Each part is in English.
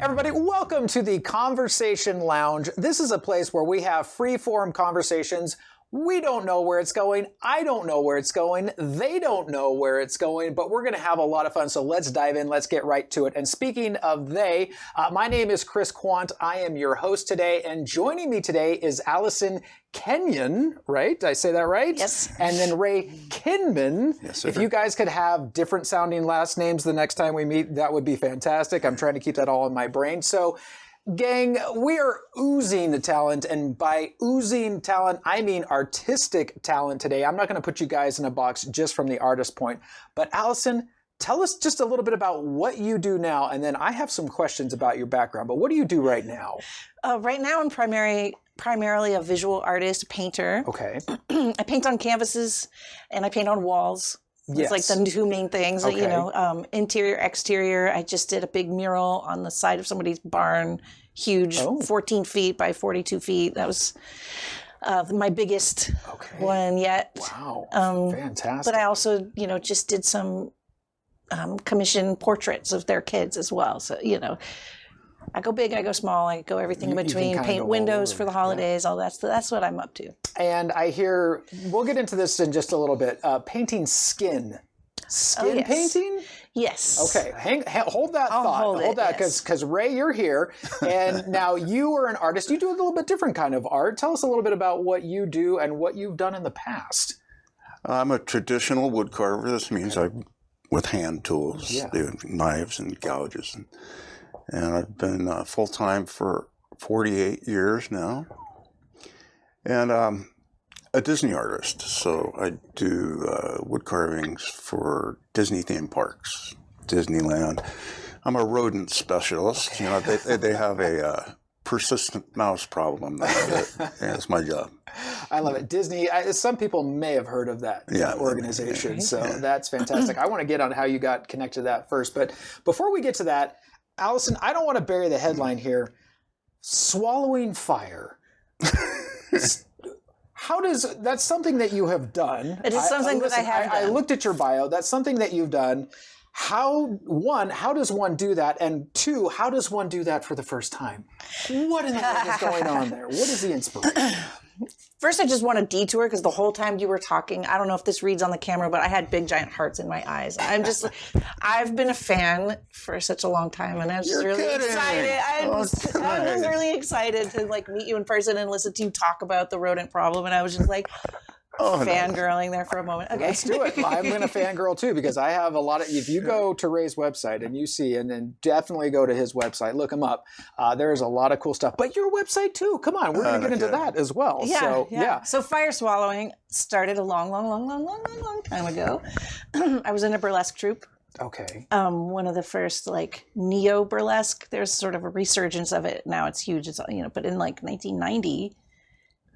Everybody, welcome to the Conversation Lounge. This is a place where we have free-form conversations. We don't know where it's going. I don't know where it's going. They don't know where it's going, but we're going to have a lot of fun. So let's dive in. Let's get right to it. And speaking of they, my name is Chris Quant. I am your host today. And joining me today is Alison Kenyon, right? Did I say that right? Yes. And then Ray Kinman. Yes, sir. If you guys could have different sounding last names the next time we meet, that would be fantastic. I'm trying to keep that all in my brain. So, gang, we are oozing the talent, and by oozing talent, I mean artistic talent today. I'm not going to put you guys in a box just from the artist point, but Alison, tell us just a little bit about what you do now, and then I have some questions about your background, but what do you do right now? Right now I'm primarily a visual artist, painter. Okay. I paint on canvases and I paint on walls. Yes. It's like the two main things, Okay. Interior, exterior. I just did a big mural on the side of somebody's barn, huge, 14 feet by 42 feet. That was my biggest one yet. Wow. Fantastic. But I also, just did some commission portraits of their kids as well. So, I go big, I go small, I go everything in between, paint windows for the holidays, all that. So that's what I'm up to. And I hear, we'll get into this in just a little bit, painting skin. Skin painting? Yes. Okay, hold that thought. Hold that, because Ray, you're here, and now you are an artist. You do a little bit different kind of art. Tell us a little bit about what you do and what you've done in the past. I'm a traditional wood carver. This means with hand tools, knives and gouges. And I've been full-time for 48 years now. And a Disney artist, so I do wood carvings for Disney theme parks, Disneyland. I'm a rodent specialist. They have a persistent mouse problem. That's my job. I love it. Disney, some people may have heard of that organization, so that's fantastic. I want to get on how you got connected to that first, but before we get to that, Alison, I don't want to bury the headline here. Swallowing fire. That's something that you have done. It is something that I have done. I looked at your bio. That's something that you've done. How does one do that? And two, how does one do that for the first time? What in the world is going on there? What is the inspiration? First, I just want to detour because the whole time you were talking, I don't know if this reads on the camera, but I had big giant hearts in my eyes. I've been a fan for such a long time, and I was just really excited. I was really excited to meet you in person and listen to you talk about the rodent problem, and I was just fangirling there for a moment. Okay, let's do it. I'm going to fangirl too because I have a lot of. If you go to Ray's website and you see, and then definitely go to his website, look him up. There's a lot of cool stuff. But your website too. Come on, we're going to get into that as well. Yeah. So fire swallowing started a long time ago. I was in a burlesque troupe. Okay. One of the first neo burlesque. There's sort of a resurgence of it now. It's huge. It's but in 1990,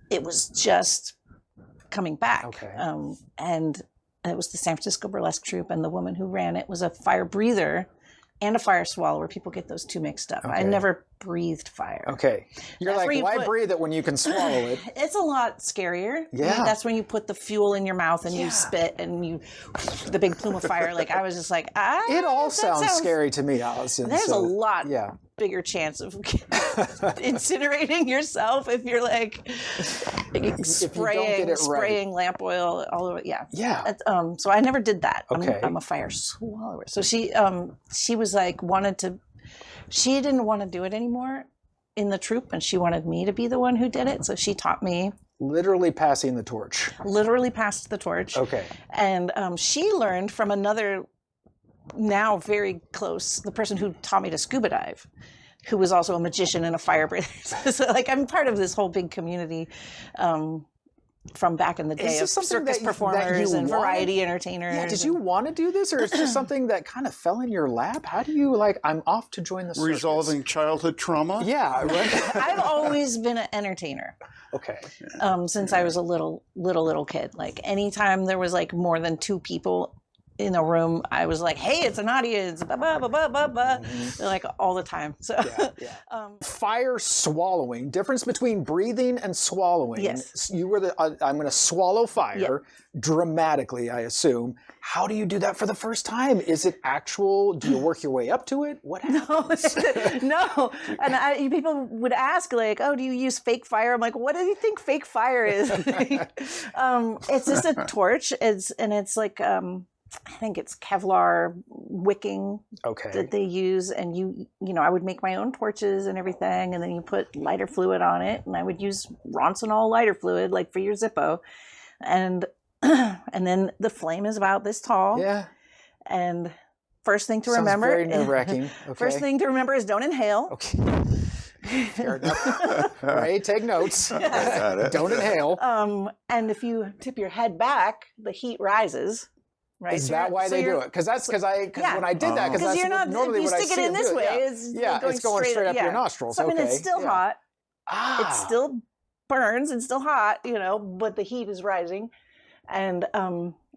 it was just coming back. Okay. And it was the San Francisco Burlesque Troupe, and the woman who ran it was a fire breather and a fire swallower. People get those two mixed up. Okay. I never breathed fire. Okay. You're why breathe it when you can swallow it? It's a lot scarier. Yeah. That's when you put the fuel in your mouth and you spit and the big plume of fire. I was just it all sounds scary to me, Alison. There's a lot bigger chance of incinerating yourself if you're spraying lamp oil all over. Yeah. So I never did that. Okay. I'm a fire swallower. So she was she didn't want to do it anymore in the troupe, and she wanted me to be the one who did it. So she taught me. Literally passing the torch. Literally passed the torch. Okay. And she learned from another, now very close, the person who taught me to scuba dive, who was also a magician and a fire breather. So I'm part of this whole big community from back in the day of circus performers and variety entertainers. Yeah, did you want to do this, or is this something that kind of fell in your lap? How do you I'm off to join the circus? Resolving childhood trauma? Yeah, right. I've always been an entertainer. Okay. Since I was a little kid. Anytime there was more than two people in a room, I was like, hey, it's an audience, blah, blah, blah, blah, blah, blah. Like all the time. So Fire swallowing, difference between breathing and swallowing. Yes. You were I'm going to swallow fire dramatically, I assume. How do you do that for the first time? Is it actual? Do you work your way up to it? What happens? No. And people would ask, like, oh, do you use fake fire? I'm like, what do you think fake fire is? It's just a torch. It's like, I think it's Kevlar wicking that they use. And you know, I would make my own torches and everything. And then you put lighter fluid on it. And I would use Roncinol lighter fluid, like for your Zippo. And then the flame is about this tall. Yeah. And first thing to Sounds remember. very nerve-wracking. Okay. First thing to remember is don't inhale. Okay. Fair enough. Right, take notes. Don't inhale. And if you tip your head back, the heat rises. Right? Is that why they do it? Because when I did that, because that's you're not, normally if you what I stick see it in them this do. way, it's going straight up your nostrils. So, I mean, it's still hot. Ah. It still burns. It's still hot, you know, but the heat is rising. And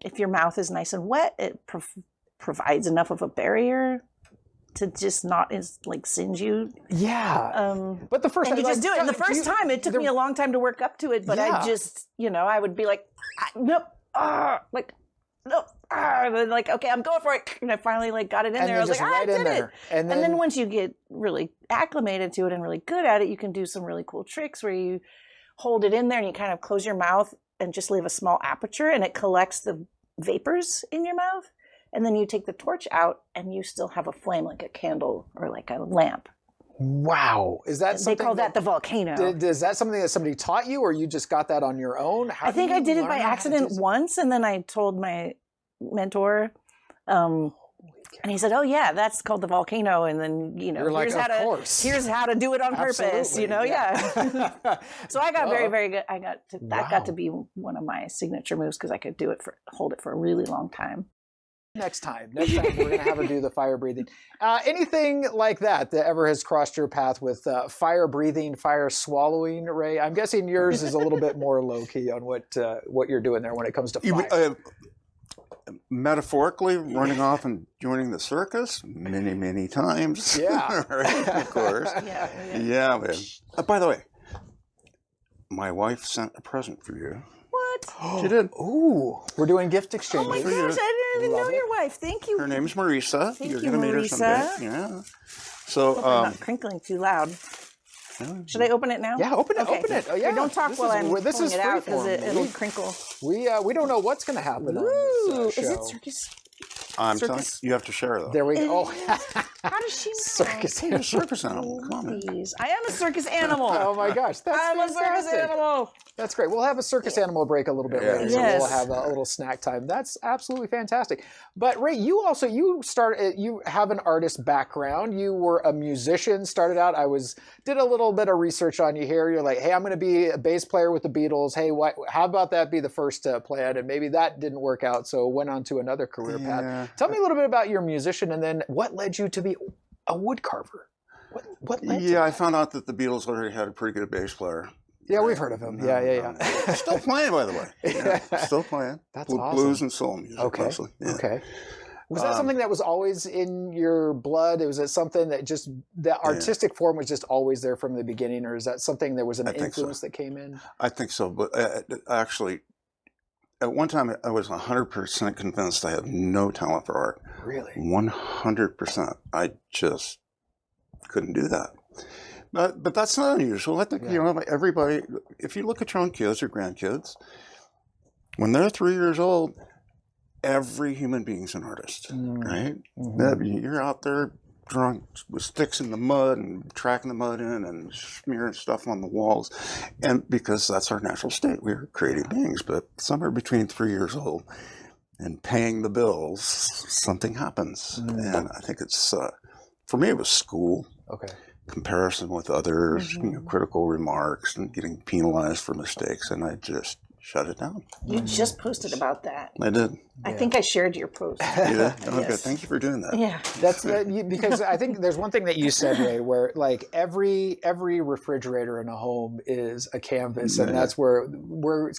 if your mouth is nice and wet, it provides enough of a barrier to just not singe you. Yeah. But the first time time you just do it. And the first time, it took me a long time to work up to it, but I just, you know, I would be like, nope, nope. And then okay, I'm going for it. And I finally got it in there. I was like, I did it. And then once you get really acclimated to it and really good at it, you can do some really cool tricks where you hold it in there and you kind of close your mouth and just leave a small aperture and it collects the vapors in your mouth. And then you take the torch out and you still have a flame like a candle or like a lamp. Wow. Is that something? They call that the volcano. Is that something that somebody taught you or you just got that on your own? I think I did it by accident once and then I told my mentor and he said, oh yeah, that's called the volcano. And then, you know, here's how to do it on purpose, you know? Yeah. So I got very, very good. That got to be one of my signature moves because I could hold it for a really long time. Next time we're going to have her do the fire breathing. Anything like that ever has crossed your path with fire breathing, fire swallowing, Ray? I'm guessing yours is a little bit more low key on what you're doing there when it comes to fire. Metaphorically, running off and joining the circus many, many times. Yeah. Right, of course. Yeah. Man. By the way, my wife sent a present for you. What? She did. Ooh, we're doing gift exchange. Oh my gosh, I didn't even know your wife. Thank you. Her name's Marisa. Thank You're you, going to meet her someday. Yeah. So, I'm not crinkling too loud. Should I open it now? Yeah, open it. Okay. Open it. Oh, yeah. Don't talk while I'm pulling it out because it'll crinkle. We don't know what's going to happen. Ooh, on this, is show. it circus? I'm telling you, you have to share though. There we go. How does she know? Circus animal. Circus animal. Come on, man. I am a circus animal. Oh my gosh, that's I'm a circus animal. That's great. We'll have a circus animal break a little bit later, so we'll have a little snack time. That's absolutely fantastic. But Ray, you have an artist background. You were a musician. Started out. Did a little bit of research on you here. You're like, hey, I'm going to be a bass player with the Beatles. Hey, how about that be the first plan? And maybe that didn't work out, so went on to another career path. Tell me a little bit about your musician, and then what led you to be a wood carver? What led to I found out that the Beatles already had a pretty good bass player. Yeah, we've heard of him. Yeah. Still playing, by the way. Still playing. That's awesome. Blues and soul music, mostly. Yeah. Okay. Was that something that was always in your blood? Was it something that just the artistic form was just always there from the beginning, or is that something that was an influence that came in? I think so, but actually, at one time I was 100% convinced I had no talent for art. Really? 100%. I just couldn't do that. But that's not unusual. I think, everybody, if you look at your own kids or grandkids, when they're 3 years old, every human being's an artist, right? Mm-hmm. You're out there drunk with sticks in the mud and tracking the mud in and smearing stuff on the walls. And because that's our natural state, we're creative beings. But somewhere between 3 years old and paying the bills, something happens. And I think it's, for me, it was school. Okay. Comparison with others, critical remarks, and getting penalized for mistakes, and I just shut it down. You just posted about that. I did. I think I shared your post. You did? Oh, Yes. good. Thank you for doing that. Yeah. That's because I think there's one thing that you said, Ray, where like every refrigerator in a home is a canvas, and that's where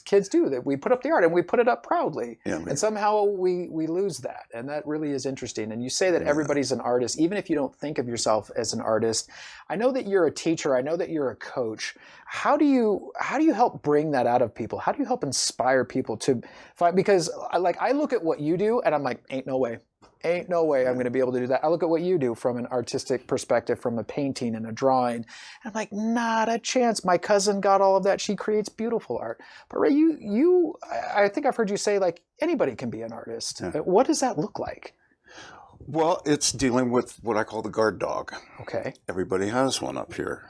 kids do that. We put up the art and we put it up proudly, and somehow we lose that, and that really is interesting. And you say that everybody's an artist, even if you don't think of yourself as an artist. I know that you're a teacher. I know that you're a coach. How do you help bring that out of people? How do you help inspire people to find? Because I look at what you do and I'm like, ain't no way I'm going to be able to do that. I look at what you do from an artistic perspective, from a painting and a drawing, and I'm like, not a chance. My cousin got all of that. She creates beautiful art. But Ray, I think I've heard you say like anybody can be an artist. What does that look like? Well, it's dealing with what I call the guard dog. Okay. Everybody has one up here.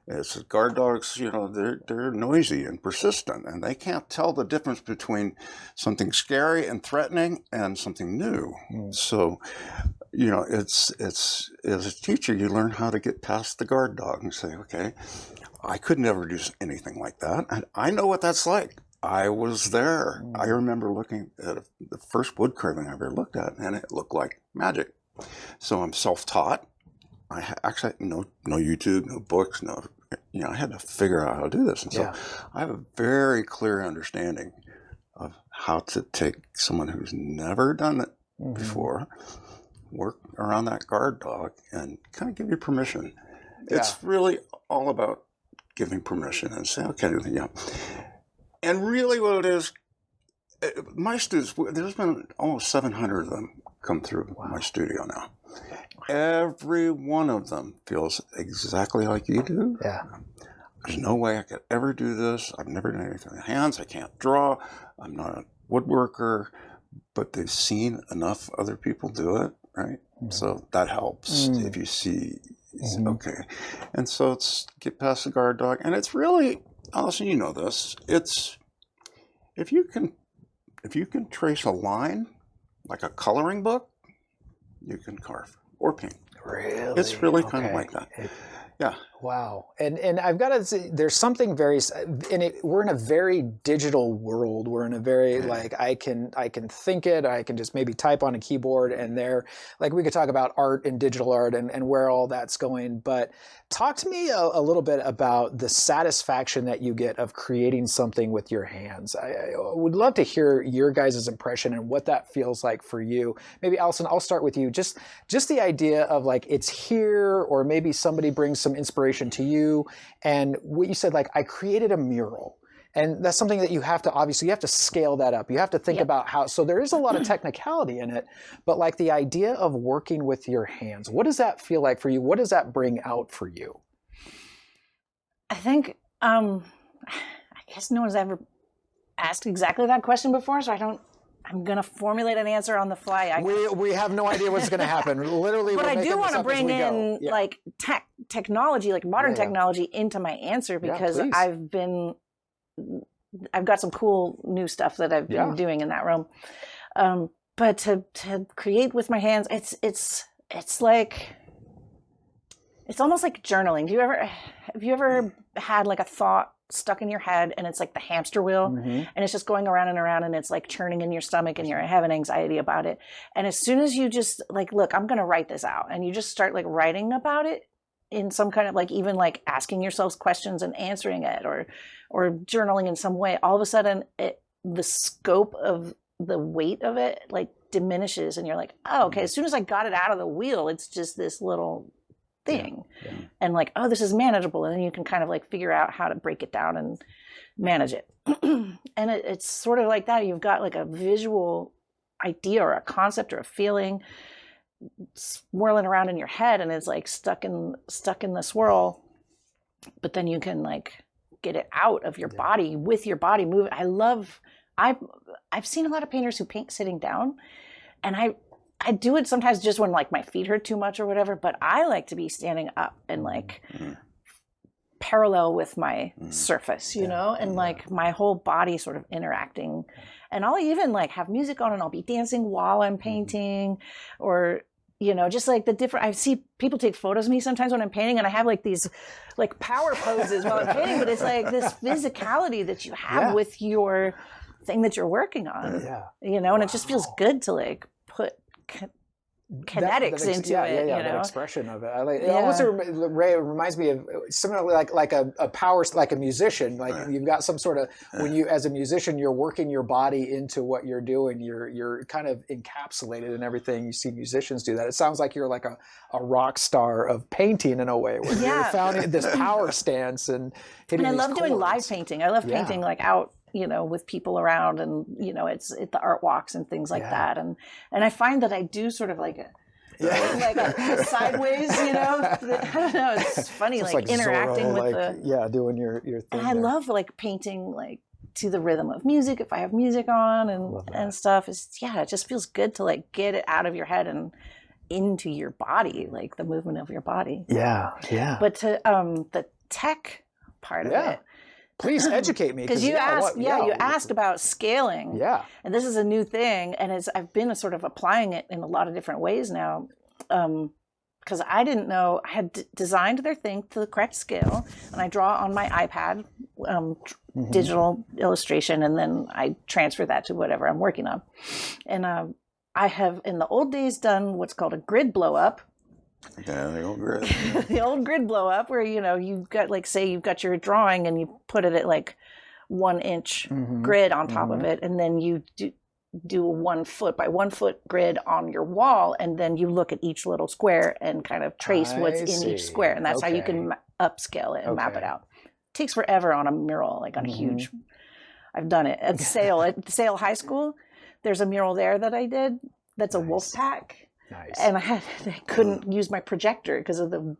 It's guard dogs, they're noisy and persistent, and they can't tell the difference between something scary and threatening and something new. So, it's as a teacher, you learn how to get past the guard dog and say, okay, I could never do anything like that. And I know what that's like. I was there. I remember looking at the first wood carving I ever looked at, and it looked like magic. So I'm self-taught. I actually no YouTube, no books, I had to figure out how to do this. And so I have a very clear understanding of how to take someone who's never done it before, work around that guard dog, and kind of give you permission. It's really all about giving permission and saying, okay, And really what it is, my students, there's been almost 700 of them come through my studio now. Every one of them feels exactly like you do. Yeah. There's no way I could ever do this. I've never done anything with hands. I can't draw. I'm not a woodworker. But they've seen enough other people do it, right? So that helps if you see, okay. And so it's get past the guard dog. And it's really, Alison, you know this. It's, if you can trace a line, like a coloring book, you can carve or paint. Really? It's really kind of like that. Yeah. Wow. And I've got to say, there's something very, we're in a very digital world. We're in a very, I can think it, I can just maybe type on a keyboard and we could talk about art and digital art and where all that's going. But talk to me a little bit about the satisfaction that you get of creating something with your hands. I would love to hear your guys' impression and what that feels like for you. Maybe Alison, I'll start with you. Just the idea of like, it's here, or maybe somebody brings some inspiration to you, and what you said, like, I created a mural, and that's something that you have to scale that up. You have to think about how, so there is a lot of technicality in it, but like the idea of working with your hands, what does that feel like for you? What does that bring out for you? I think, I guess no one's ever asked exactly that question before, so I'm going to formulate an answer on the fly. We have no idea what's going to happen. Literally, but I do want to bring in like technology, like modern technology into my answer, because I've got some cool new stuff that I've been doing in that realm. But to create with my hands, it's like, it's almost like journaling. Have you ever had like a thought stuck in your head and it's like the hamster wheel, and it's just going around and around, and it's like churning in your stomach and you're having anxiety about it? And as soon as you just like, look, I'm going to write this out, and you just start like writing about it in some kind of like, even like asking yourselves questions and answering it, or journaling in some way, all of a sudden the scope of the weight of it like diminishes, and you're like, oh, okay, as soon as I got it out of the wheel, it's just this little thing. And like, oh, this is manageable, and then you can kind of like figure out how to break it down and manage it. And it's sort of like that. You've got like a visual idea or a concept or a feeling swirling around in your head, and it's like stuck in the swirl, but then you can like get it out of your body with your body moving. I've seen a lot of painters who paint sitting down, and I do it sometimes just when like my feet hurt too much or whatever, but I like to be standing up and like parallel with my surface, and like my whole body sort of interacting. And I'll even like have music on and I'll be dancing while I'm painting, or You know, just like the different, I see people take photos of me sometimes when I'm painting, and I have like these like power poses while I'm painting, but it's like this physicality that you have with your thing that you're working on. Yeah. You know, and it just feels good to like put kinetics into it. Yeah, you know, the expression of it. I like. It almost reminds me of similarly like a power, like a musician. Like you've got some sort of when you as a musician you're working your body into what you're doing. You're kind of encapsulated in everything. You see musicians do that. It sounds like you're like a rock star of painting in a way, where you're found this power stance and hitting. And I these love doing live painting. I love painting like out, you know, with people around, and you know, it's the art walks and things like that. And I find that I do sort of like a sideways, you know. I don't know. It's funny, like interacting Zorro, with the doing your thing. And I love like painting like to the rhythm of music if I have music on and stuff. It's it just feels good to like get it out of your head and into your body, like the movement of your body. Yeah. But to the tech part of it. Please educate me. Because you asked, you asked about scaling. Yeah. And this is a new thing, and I've been sort of applying it in a lot of different ways now. Because I didn't know, I had designed their thing to the correct scale, and I draw on my iPad, digital illustration, and then I transfer that to whatever I'm working on. And I have, in the old days, done what's called a grid blow up. Yeah, the old grid. The old grid blow up, where, you know, you've got like, say you've got your drawing and you put it at like 1 inch grid on top of it, and then you do a 1 foot by 1 foot grid on your wall, and then you look at each little square and kind of trace what's in each square, and that's how you can upscale it and map it out. It takes forever on a mural, like on a huge. I've done it at Sale High School. There's a mural there that I did. That's a wolf pack. Nice. And I couldn't use my projector because of the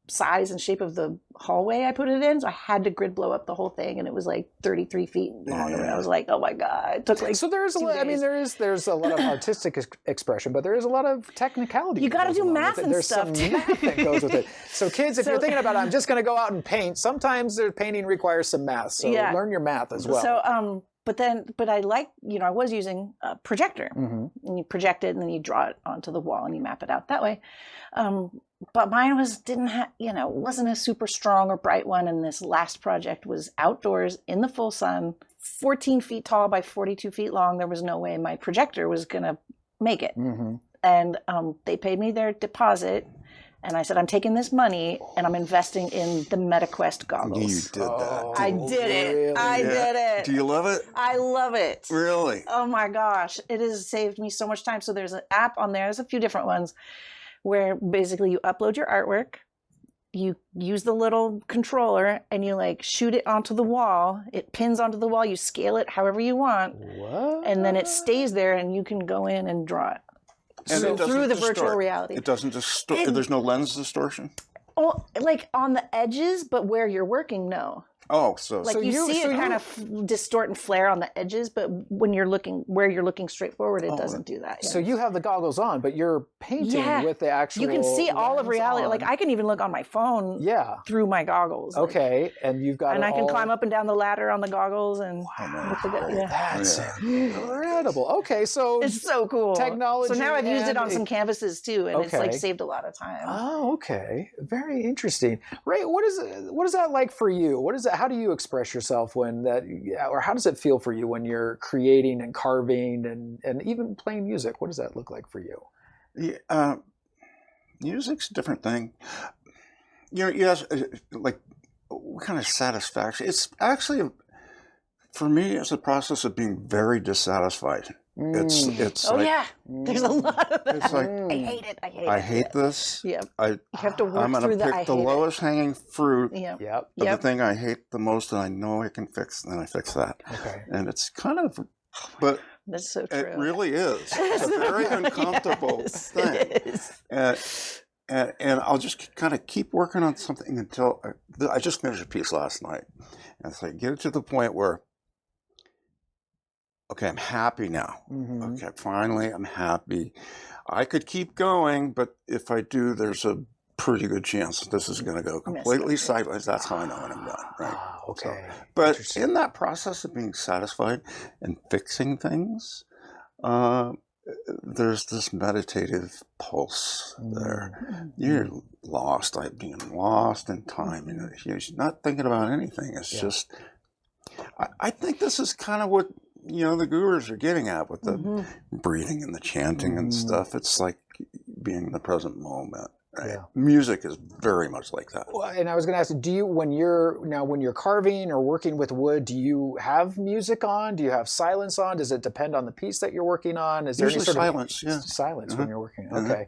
size and shape of the hallway I put it in. So I had to grid blow up the whole thing, and it was like 33 feet long. And I was like, oh my God. It took like so there's a lot, I mean, there's a lot of artistic expression, but there is a lot of technicality. You got to do math and stuff too. There's some math that goes with it. So kids, if you're thinking about, I'm just going to go out and paint, sometimes their painting requires some math. So learn your math as well. So, but I like, you know, I was using a projector, and you project it and then you draw it onto the wall and you map it out that way. But mine wasn't a super strong or bright one. And this last project was outdoors in the full sun, 14 feet tall by 42 feet long. There was no way my projector was going to make it. And they paid me their deposit. And I said, I'm taking this money and I'm investing in the MetaQuest goggles. You did that. I did it. Really? I did it. Do you love it? I love it. Really? Oh my gosh. It has saved me so much time. So there's an app on there. There's a few different ones where basically you upload your artwork. You use the little controller and you like shoot it onto the wall. It pins onto the wall. You scale it however you want. What? And then it stays there and you can go in and draw it. And so through the virtual reality. It doesn't distort. There's no lens distortion? Oh, like on the edges, but where you're working, no. Oh, so like you see it kind of distort and flare on the edges, but when you're looking where you're looking straight forward, it doesn't do that. So you have the goggles on, but you're painting with the actual. You can see all of reality. On. Like I can even look on my phone. Through my goggles. Okay, and you've got. And I can climb up and down the ladder on the goggles and. That's incredible. Okay, so it's so cool. Technology. So now I've used it on some canvases too, and it's like saved a lot of time. Oh, okay, very interesting. Ray, what is that like for you? What is that? How do you express yourself when that, or how does it feel for you when you're creating and carving and even playing music? What does that look like for you? Yeah, music's a different thing. You know, yes, like what kind of satisfaction? It's actually, for me, it's a process of being very dissatisfied. It's there's a lot of that. It's like, I hate it. I hate this. Yeah. You have to work I'm through gonna pick the lowest hanging fruit. Yep. But the thing I hate the most and I know I can fix, then I fix that. Okay. And it's kind of, but that's so true. It really is. It's a very uncomfortable thing. It is. And I'll just kind of keep working on something until I just finished a piece last night. And so I get it to the point where, okay, I'm happy now. Okay, finally, I'm happy. I could keep going, but if I do, there's a pretty good chance that this is going to go completely sideways. That's how I know when I'm done, right? Okay. So, but in that process of being satisfied and fixing things, there's this meditative pulse there. You're lost, like being lost in time. You're not thinking about anything. It's just, I think this is kind of what, the gurus are getting at with the breathing and the chanting and stuff. It's like being in the present moment. Right? Yeah. Music is very much like that. Well, and I was going to ask, do you, when you're carving or working with wood, do you have music on? Do you have silence on? Does it depend on the piece that you're working on? Is there usually any sort silence? of silence when you're working? Okay.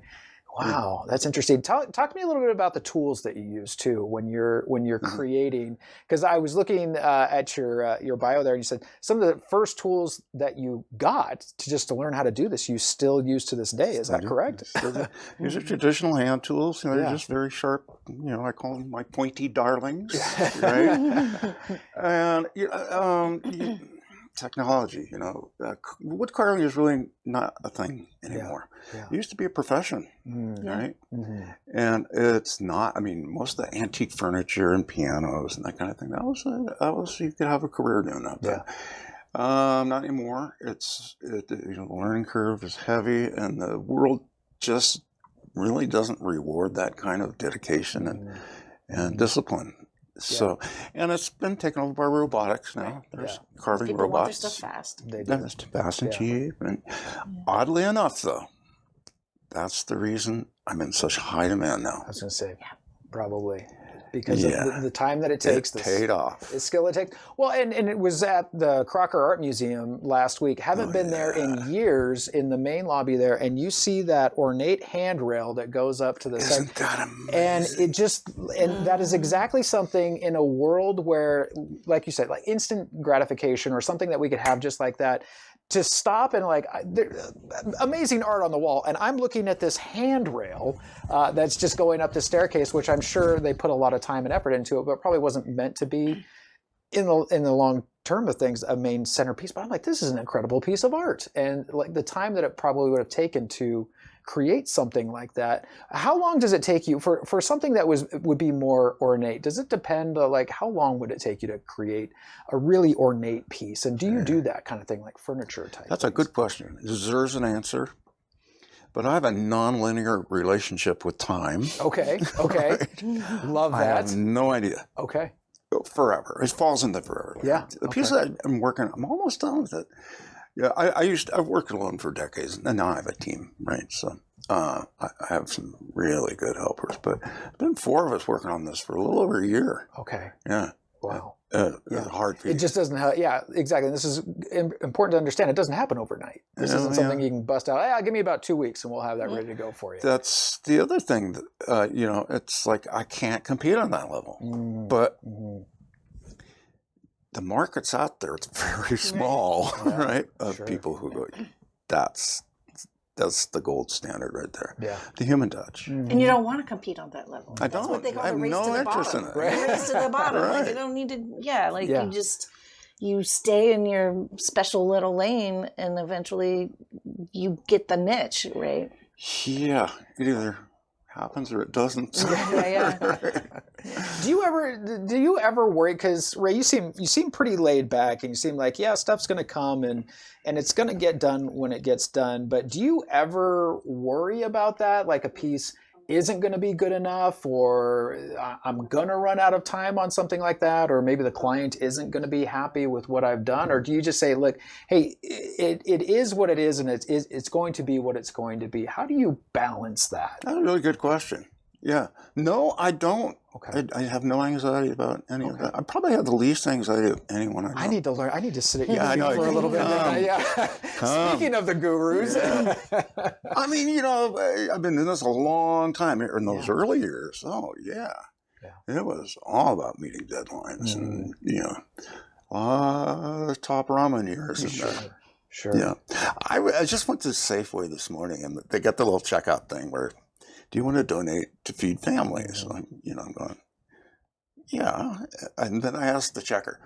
Wow, that's interesting. Talk to me a little bit about the tools that you use too when you're creating. Because I was looking at your bio there, and you said some of the first tools that you got to learn how to do this, you still use to this day. Is that correct? These are traditional hand tools. They're just very sharp. I call them my pointy darlings, right? And technology, wood carving is really not a thing anymore. It used to be a profession, right? And it's not. I mean, most of the antique furniture and pianos and that kind of thing, that was you could have a career doing that. Not anymore. The learning curve is heavy, and the world just really doesn't reward that kind of dedication and discipline. So, and it's been taken over by robotics now. There's carving People robots. Want their stuff fast. It's fast and cheap. And oddly enough, though, that's the reason I'm in such high demand now. I was going to say, probably. Because of the time that it takes. It paid off. The skill it takes. Well, and it was at the Crocker Art Museum last week. Haven't been there in years in the main lobby there. And you see that ornate handrail that goes up to the side. Isn't that amazing? And that is exactly something in a world where, like you said, like instant gratification or something that we could have just like that. To stop and amazing art on the wall, and I'm looking at this handrail that's just going up the staircase, which I'm sure they put a lot of time and effort into it, but probably wasn't meant to be in the long term of things a main centerpiece. But I'm like, this is an incredible piece of art, and like the time that it probably would have taken to create something like that. How long does it take you for something that would be more ornate? Does it depend how long would it take you to create a really ornate piece? And do you do that kind of thing like furniture type? That's a good question. It deserves an answer. But I have a nonlinear relationship with time. Okay. Love that. I have no idea. Okay. Forever. It falls into forever. Yeah. The piece that I'm working on, I'm almost done with it. Yeah, I've worked alone for decades, and now I have a team, right? So I have some really good helpers, but it's been 4 of us working on this for a little over a year. Okay. Yeah. Wow. It's a hard piece. It just doesn't have, exactly. This is important to understand. It doesn't happen overnight. This isn't something you can bust out. Give me about 2 weeks and we'll have that ready to go for you. That's the other thing that, it's like I can't compete on that level. But the market's out there. It's very small, right? Of people who go, that's the gold standard right there. Yeah. The human touch. And you don't want to compete on that level. I don't. That's what they call I have the race no to the interest bottom. in it. Race to the bottom. Right. Like you don't need to, you stay in your special little lane and eventually you get the niche, right? Yeah. It either happens or it doesn't. Do you ever worry? Because Ray, you seem pretty laid back, and you seem like stuff's going to come and it's going to get done when it gets done. But do you ever worry about that? Like a piece isn't going to be good enough, or I'm going to run out of time on something like that, or maybe the client isn't going to be happy with what I've done? Or do you just say, look, hey, it is what it is, and it's going to be what it's going to be? How do you balance that? That's a really good question. Yeah. No, I don't. Okay. I have no anxiety about any of that. I probably have the least anxiety of anyone I know. I need to learn. I need to sit at your feet for a little bit. Speaking of the gurus. I mean, I've been doing this a long time. In those early years, it was all about meeting deadlines and, top ramen years. Sure. Yeah. I just went to Safeway this morning, and they got the little checkout thing where, do you want to donate to feed families? I'm going, yeah. And then I asked the checker,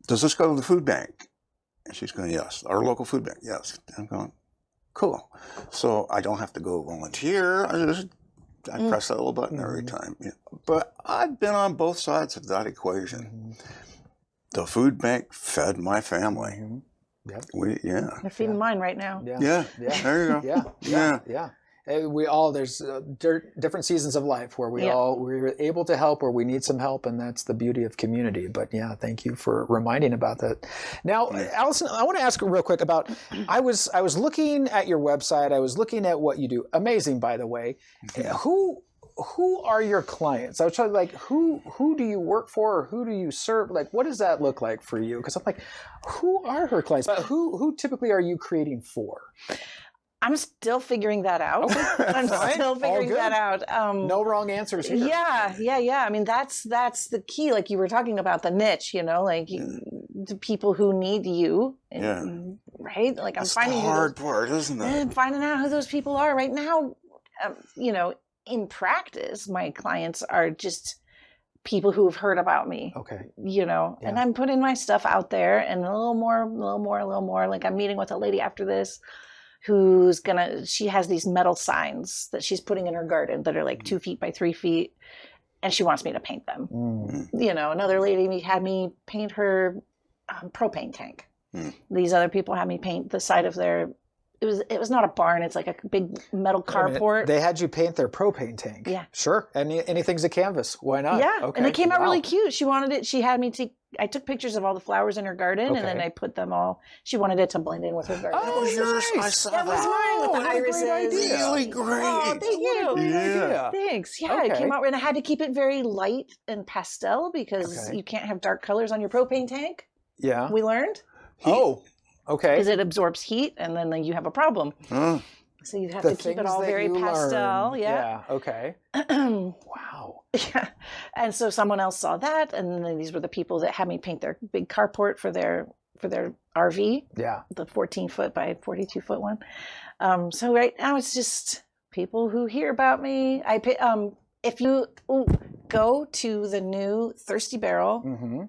does this go to the food bank? And she's going, yes. Our local food bank, yes. I'm going, cool. So I don't have to go volunteer. I press that little button every time. Yeah. But I've been on both sides of that equation. The food bank fed my family. They're feeding mine right now. Yeah. There you go. Yeah. We all, there's different seasons of life where we're able to help, or we need some help, and that's the beauty of community. But yeah, thank you for reminding about that. Now, Alison, I want to ask real quick about, I was looking at your website, I was looking at what you do. Amazing, by the way. Who are your clients? I was trying to who do you work for, or who do you serve? Like, what does that look like for you? Because I'm like, who are her clients? But who typically are you creating for? I'm still figuring that out. Okay. I'm still figuring that out. No wrong answers here. Yeah. I mean, that's the key. Like you were talking about the niche, the people who need you. Right? Like that's the hard part, isn't it? Finding out who those people are right now. In practice, my clients are just people who have heard about me. Okay. And I'm putting my stuff out there, and a little more. Like I'm meeting with a lady after this she has these metal signs that she's putting in her garden that are like 2 feet by 3 feet, and she wants me to paint them. Another lady had me paint her propane tank. These other people had me paint the side of their, it was not a barn, it's like a big metal carport. They had you paint their propane tank. Yeah. Sure. Anything's a canvas. Why not? Yeah. Okay. And it came out really cute. She wanted it. She had me I took pictures of all the flowers in her garden, and then I put them all. She wanted it to blend in with her garden. Oh, yours! Nice. I saw that was mine with the irises. Really great. Oh, thank you. Yeah. Thanks. Yeah, it came out, and I had to keep it very light and pastel because you can't have dark colors on your propane tank. Yeah. We learned. Oh, okay. Because it absorbs heat, and then you have a problem. So you have to keep it all very pastel. Yeah. Okay. Wow. Yeah. And so someone else saw that, and then these were the people that had me paint their big carport for their RV. Yeah. The 14-foot by 42-foot one. So right now it's just people who hear about me. If you go to the new Thirsty Barrel,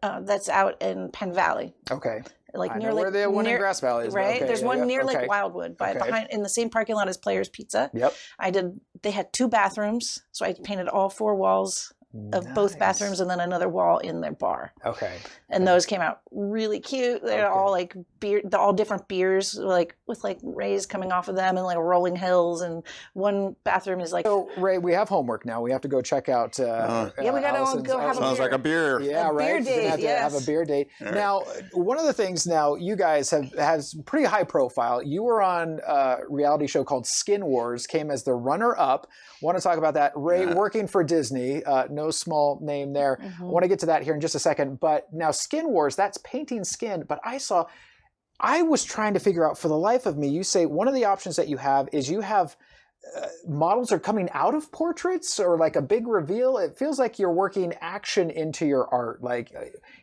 that's out in Penn Valley. Okay. Like I near know where the one in Grass Valley is. Right. Okay, There's one near Lake Wildwood behind in the same parking lot as Players Pizza. Yep. They had 2 bathrooms, so I painted all 4 walls of both bathrooms, and then another wall in their bar. Okay. And those came out really cute. They're all like beer, all different beers, like with like rays coming off of them and like rolling hills. And one bathroom is like. So Ray, we have homework now. We have to go check out. We got to go have a beer. Sounds like a beer. Yeah, right. Beer date. Have a beer date. Right. Now, one of the things now you guys has pretty high profile. You were on a reality show called Skin Wars. Came as the runner-up. Want to talk about that? Ray working for Disney. No small name there. I want to get to that here in just a second. But now Skin Wars, that's painting skin. But I was trying to figure out, for the life of me, you say one of the options that you have is you have models are coming out of portraits, or like a big reveal. It feels like you're working action into your art. Like,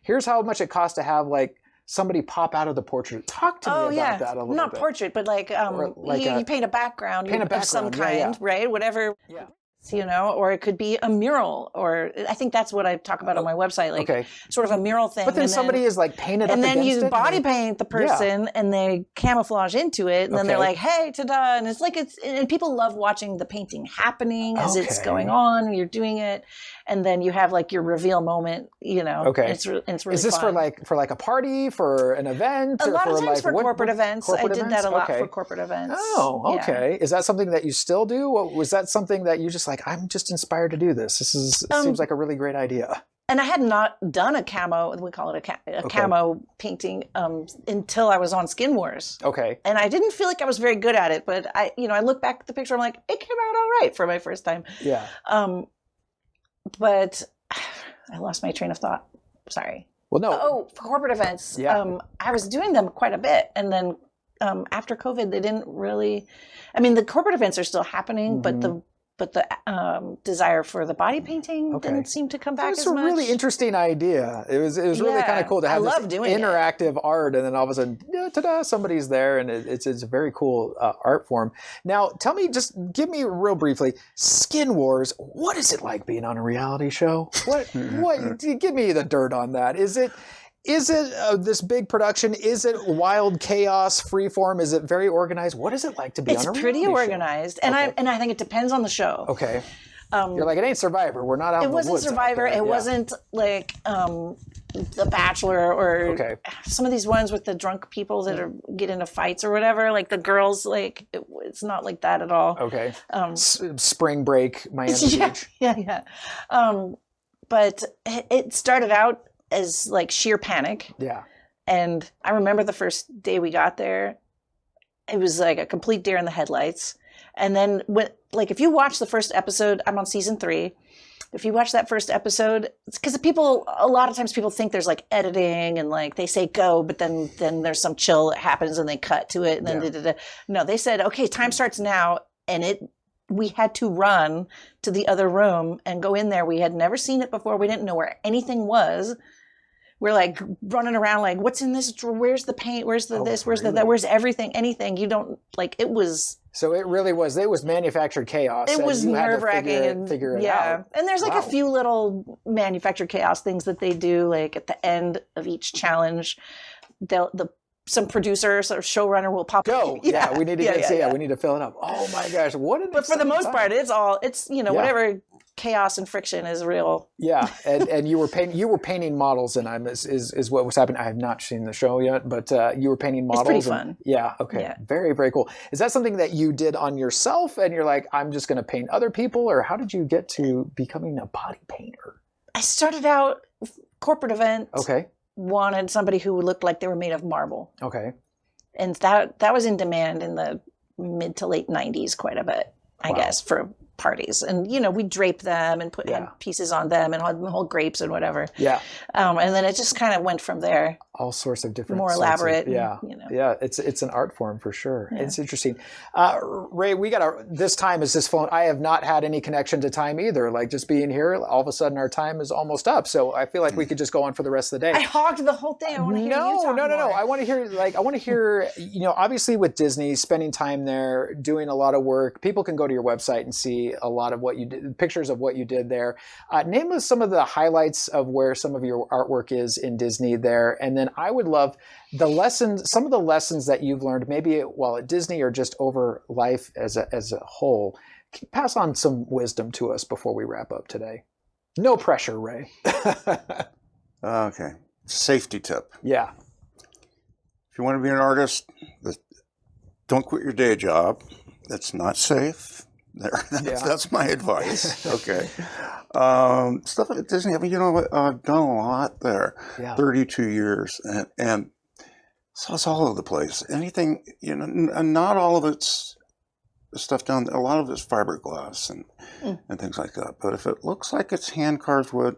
here's how much it costs to have like somebody pop out of the portrait. Talk to me about that a little bit. Not portrait, but like, you paint a background of some kind, right? Whatever. Yeah. Or it could be a mural, or I think that's what I talk about on my website, like sort of a mural thing. But then somebody is like painted up against it. And then you body and paint the person and they camouflage into it, and then they're like, hey, ta-da. And it's like, and people love watching the painting happening as it's going on, and you're doing it. And then you have like your reveal moment, Okay. It's really Is this fun. for like a party, for an event? A lot of times like, for corporate events. I did that a lot for corporate events. Oh, okay. Yeah. Is that something that you still do? Was that something that you just like, I'm just inspired to do this? Seems like a really great idea. And I had not done a camo, we call it a camo painting, until I was on Skin Wars. Okay. And I didn't feel like I was very good at it, but I look back at the picture, I'm like, it came out all right for my first time. Yeah. But I lost my train of thought. Sorry. Well, no. Oh, for corporate events. Yeah. I was doing them quite a bit. And then after COVID, they didn't really, the corporate events are still happening, but the desire for the body painting didn't seem to come back as much. It's a really interesting idea. It was really kind of cool to have this interactive art, and then all of a sudden, ta-da, somebody's there, and it's a very cool art form. Now, tell me, just give me real briefly, Skin Wars, what is it like being on a reality show? What? Give me the dirt on that. Is it this big production? Is it wild chaos, freeform? Is it very organized? What is it like to be on a reality show? It's pretty organized, and I think it depends on the show. Okay. You're like, it ain't Survivor. We're not out in the woods. It wasn't Survivor. It wasn't like The Bachelor or Okay. some of these ones with the drunk people that get into fights or whatever. Like the girls, like it's not like that at all. Okay. Spring Break, Miami Beach. Yeah. But it started out as like sheer panic. Yeah. And I remember the first day we got there, it was like a complete deer in the headlights. And then if you watch the first episode, I'm on season 3. If you watch that first episode, it's because a lot of times people think there's like editing and like they say go, but then there's some chill that happens and they cut to it and then No, they said, okay, time starts now. And we had to run to the other room and go in there. We had never seen it before. We didn't know where anything was. We're like running around like, what's in this drawer? Where's the paint? Where's this? Where's that? Where's everything? Anything. You don't like, it was. So it was manufactured chaos. It was nerve-wracking and figure it out. And there's like a few little manufactured chaos things that they do, like at the end of each challenge, some producer or showrunner will pop up. Yeah, we need to we need to fill it up. Oh my gosh, but for the most part, it's whatever chaos and friction is real. Yeah, and you were painting models, and is what was happening. I have not seen the show yet, but you were painting models. It's pretty fun. Yeah. Okay. Yeah. Very, very cool. Is that something that you did on yourself, and you're like, I'm just going to paint other people, or how did you get to becoming a body painter? I started out corporate event. Okay. Wanted somebody who looked like they were made of marble. Okay. And that was in demand in the mid to late 90s quite a bit, I guess, for parties. And, we drape them and put pieces on them and whole grapes and whatever. Yeah. And then it just kind of went from there. All sorts of different, more elaborate. Yeah. It's an art form for sure. Yeah. It's interesting. Ray, this time is this phone. I have not had any connection to time either. Like just being here, all of a sudden our time is almost up. So I feel like we could just go on for the rest of the day. I hogged the whole thing. I want to hear you talk more. No. I want to hear, obviously with Disney, spending time there, doing a lot of work. People can go to your website and see a lot of what you did, pictures of what you did there. Name us some of the highlights of where some of your artwork is in Disney there. And then I would love some of the lessons that you've learned, maybe while at Disney or just over life as a whole. Pass on some wisdom to us before we wrap up today. No pressure, Ray. Okay. Safety tip. Yeah. If you want to be an artist, don't quit your day job. That's not safe. That's my advice. Okay. Stuff at Disney. I've done a lot there. Yeah. 32 years, and so it's all over the place. Anything, and not all of it's stuff done. A lot of it's fiberglass and things like that. But if it looks like it's hand carved wood,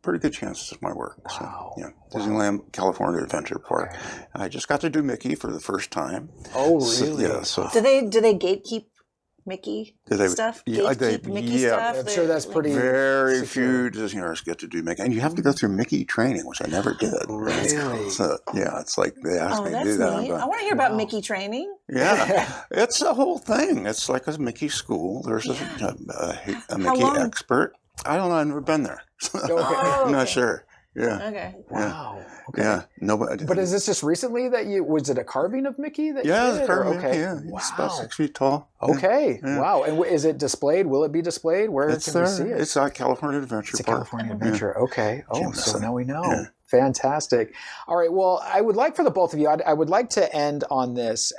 pretty good chances it's my work. Wow. So, Disneyland California Adventure Park. Okay. I just got to do Mickey for the first time. Oh, really? So do they gatekeep Mickey stuff? Mickey stuff? I'm sure that's pretty very secure. few Disney artists get to do Mickey. And you have to go through Mickey training, which I never did. Really? So, it's like they asked me to do that. Neat. I want to hear about Mickey training. Yeah. It's a whole thing. It's like a Mickey school. There's a Mickey expert. I don't know. I've never been there. I'm not sure. Yeah. Okay. Wow. Okay. Yeah. Nobody. But is this just recently that was it a carving of Mickey that you did? It's a carving. Okay. Yeah. Wow. It's about 6 feet tall. Okay. Yeah. Wow. And is it displayed? Will it be displayed? Where can we see it? It's at California Adventure Park. California Adventure. Yeah. Okay. Oh, so now we know. Yeah. Fantastic. All right. Well, I would like for the both of you, I would like to end on this.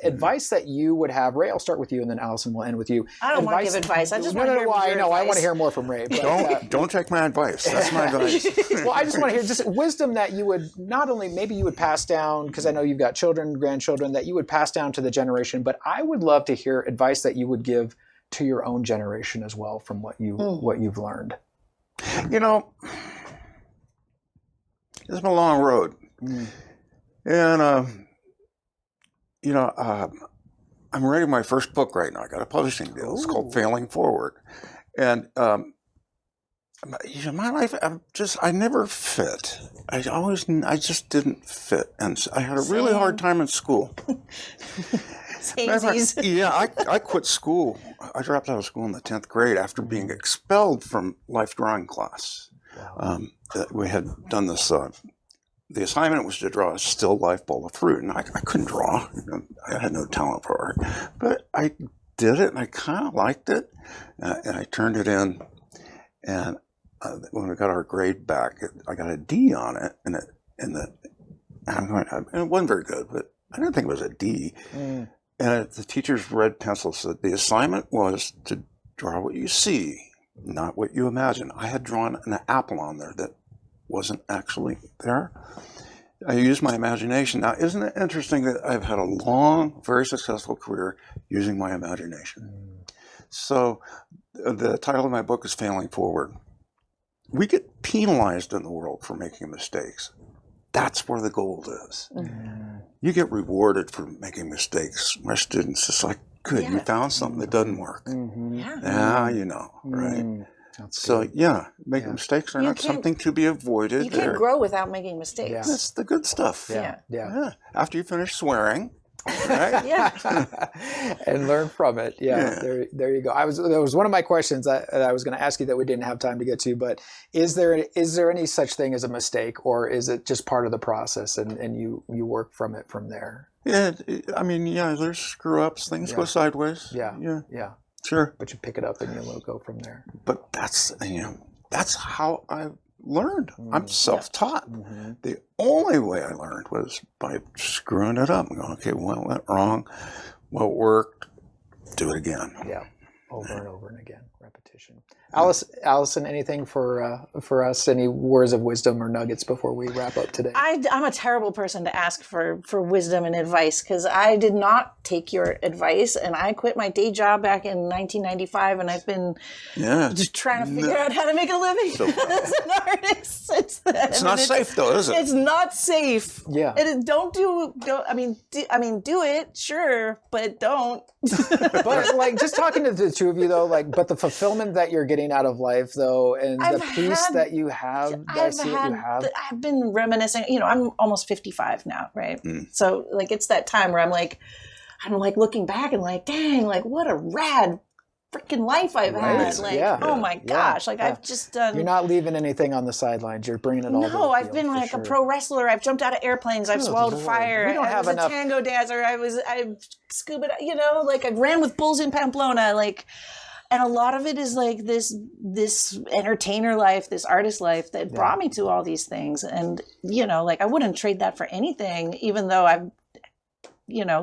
Advice that you would have. Ray, I'll start with you, and then Alison will end with you. I don't want to give advice. I just want to hear I want to hear more from Ray. But, don't take my advice. That's my advice. Well, I just want to hear just wisdom that you would not only, maybe you would pass down, because I know you've got children, grandchildren, that you would pass down to the generation, but I would love to hear advice that you would give to your own generation as well from what you've learned. It's been a long road. And, I'm writing my first book right now. I got a publishing deal. It's called Failing Forward. And, my life, I never fit. I just didn't fit. And I had a really hard time in school. I quit school. I dropped out of school in the 10th grade after being expelled from life drawing class. We had done this. The assignment was to draw a still life bowl of fruit, and I couldn't draw. I had no talent for it, but I did it, and I kind of liked it, and I turned it in, and when we got our grade back, I got a D on it, and it wasn't very good, but I didn't think it was a D. And the teacher's red pencil said the assignment was to draw what you see, not what you imagine. I had drawn an apple on there that wasn't actually there. I used my imagination. Now, isn't it interesting that I've had a long, very successful career using my imagination? So the title of my book is Failing Forward. We get penalized in the world for making mistakes. That's where the gold is. You get rewarded for making mistakes. My students, it's like, good, you found something that doesn't work. Now you know, right? So, making mistakes are not something to be avoided. You can't grow without making mistakes. Yeah. That's the good stuff. Yeah. After you finish swearing, right? And learn from it. There you go. That was one of my questions that I was going to ask you that we didn't have time to get to, but is there any such thing as a mistake, or is it just part of the process and you work from it from there? Yeah, I mean, there's screw-ups, things go sideways. Yeah. Sure. But you pick it up and you'll go from there. But that's how I learned. I'm self-taught. The only way I learned was by screwing it up and going, okay, what went wrong? What worked? Do it again. Yeah. Over and over and again. Repetition. Alison, anything for us? Any words of wisdom or nuggets before we wrap up today? I'm a terrible person to ask for wisdom and advice because I did not take your advice, and I quit my day job back in 1995, and I've been just trying to figure out how to make a living as an artist since then. It's not safe though, is it? It's not safe. Yeah. Do it, sure, but don't. But like just talking to the two of you though, but the fulfillment that you're getting out of life though, and the peace that you have, I've been reminiscing, I'm almost 55 now, right? So it's that time where I'm looking back and dang, what a rad freaking life I've had. Oh my gosh. I've just done. You're not leaving anything on the sidelines. You're bringing it all to the field. No, I've been a pro wrestler. I've jumped out of airplanes. I've swallowed fire. I was a tango dancer. I've scuba, I've ran with bulls in Pamplona. And a lot of it is this entertainer life, this artist life that brought me to all these things. And, I wouldn't trade that for anything, even though I've,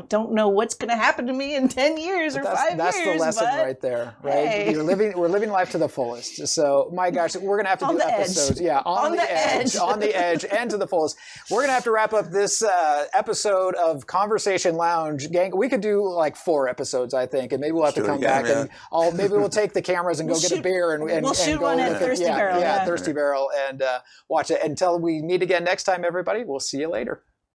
don't know what's going to happen to me in 10 years or 5 years. That's the lesson right there, right? Hey. We're living life to the fullest. So, my gosh, we're going to have to do episodes. Edge. Yeah, on the edge, on the edge, and to the fullest. We're going to have to wrap up this episode of Conversation Lounge. Gang, we could do 4 episodes, I think, and maybe we'll have to come back and maybe we'll take the cameras and go get a beer and we'll shoot go one at Thirsty Barrel. Thirsty Barrel, and watch it. Until we meet again next time, everybody, we'll see you later.